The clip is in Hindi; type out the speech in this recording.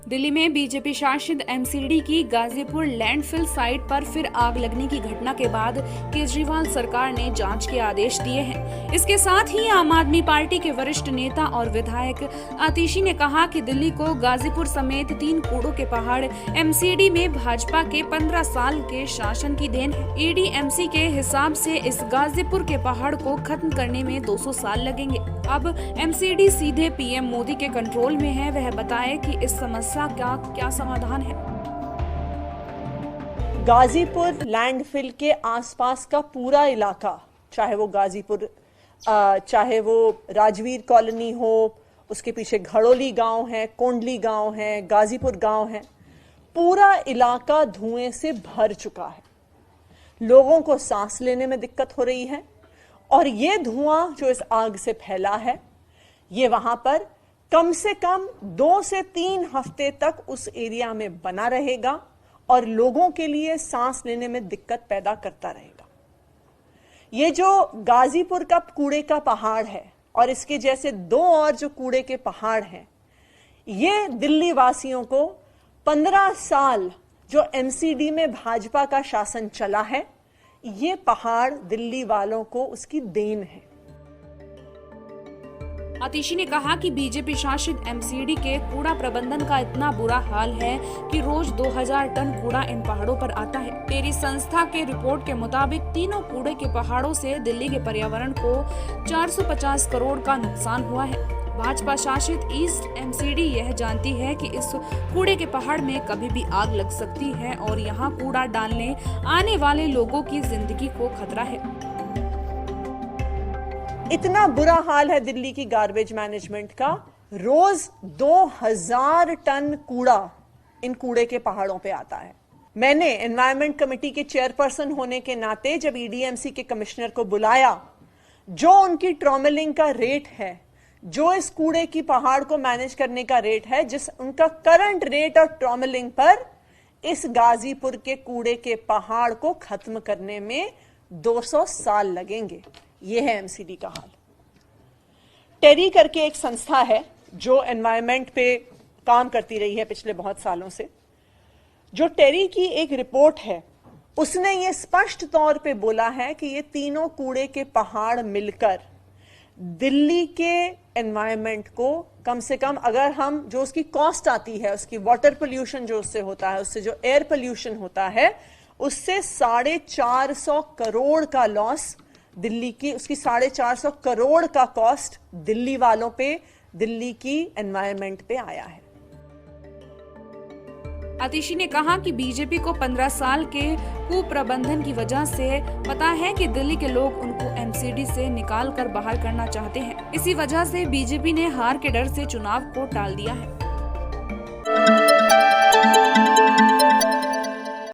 दिल्ली में बीजेपी शासित एमसीडी की गाजीपुर लैंडफिल साइट पर फिर आग लगने की घटना के बाद केजरीवाल सरकार ने जांच के आदेश दिए हैं। इसके साथ ही आम आदमी पार्टी के वरिष्ठ नेता और विधायक आतिशी ने कहा कि दिल्ली को गाजीपुर समेत 3 कूड़ों के पहाड़ एमसीडी में भाजपा के 15 साल के शासन की देन है। एडीएमसी के हिसाब से इस गाजीपुर के पहाड़ को खत्म करने में 200 साल लगेंगे। अब एमसीडी सीधे पीएम मोदी के कंट्रोल में है। वह बताए कि इस समस्या का क्या समाधान है। गाजीपुर लैंडफिल के आसपास का पूरा इलाका, चाहे वो गाजीपुर, चाहे वो राजवीर कॉलोनी हो, उसके पीछे घड़ोली गांव है, कोंडली गांव है, गाजीपुर गांव है, पूरा इलाका धुएं से भर चुका है। लोगों को सांस लेने में दिक्कत हो रही है और ये धुआं जो इस आग से फैला है, ये वहां पर कम से कम 2 से 3 हफ्ते तक उस एरिया में बना रहेगा और लोगों के लिए सांस लेने में दिक्कत पैदा करता रहेगा। ये जो गाजीपुर का कूड़े का पहाड़ है और इसके जैसे 2 और जो कूड़े के पहाड़ हैं, ये दिल्ली वासियों को 15 साल जो एमसीडी में भाजपा का शासन चला है, ये पहाड़ दिल्ली वालों को उसकी देन है। आतिशी ने कहा कि बीजेपी शासित एमसीडी के कूड़ा प्रबंधन का इतना बुरा हाल है कि रोज 2000 टन कूड़ा इन पहाड़ों पर आता है। टेरी संस्था के रिपोर्ट के मुताबिक तीनों कूड़े के पहाड़ों से दिल्ली के पर्यावरण को 450 करोड़ का नुकसान हुआ है। भाजपा शासित ईस्ट एमसीडी यह जानती है कि इस कूड़े के पहाड़ में कभी भी आग लग सकती है और यहाँ कूड़ा डालने आने वाले लोगों की जिंदगी को खतरा है। इतना बुरा हाल है दिल्ली की गार्बेज मैनेजमेंट का। रोज 2000 टन कूड़ा इन कूड़े के पहाड़ों पे आता है। मैंने एनवायरमेंट कमेटी के चेयरपर्सन होने के नाते जब ईडीएमसी के कमिश्नर को बुलाया, जो उनकी ट्रॉमलिंग का रेट है, जो इस कूड़े की पहाड़ को मैनेज करने का रेट है, जिस उनका करंट रेट और ट्रॉमलिंग पर इस गाजीपुर के कूड़े के पहाड़ को खत्म करने में 200 साल लगेंगे। ये है एमसीडी का हाल। टेरी करके एक संस्था है जो एनवायरमेंट पे काम करती रही है पिछले बहुत सालों से। जो टेरी की एक रिपोर्ट है, उसने ये स्पष्ट तौर पे बोला है कि ये तीनों कूड़े के पहाड़ मिलकर दिल्ली के एनवायरमेंट को कम से कम, अगर हम जो उसकी कॉस्ट आती है, उसकी वाटर पोल्यूशन जो उससे होता है, उससे जो एयर पोल्यूशन होता है, उससे 450 करोड़ का लॉस दिल्ली की, उसकी 450 करोड़ का कॉस्ट दिल्ली वालों पे, दिल्ली की एनवायरनमेंट पे आया है। आतिशी ने कहा कि बीजेपी को 15 साल के कुप्रबंधन की वजह से पता है कि दिल्ली के लोग उनको एमसीडी से निकाल कर बाहर करना चाहते हैं। इसी वजह से बीजेपी ने हार के डर से चुनाव को टाल दिया है।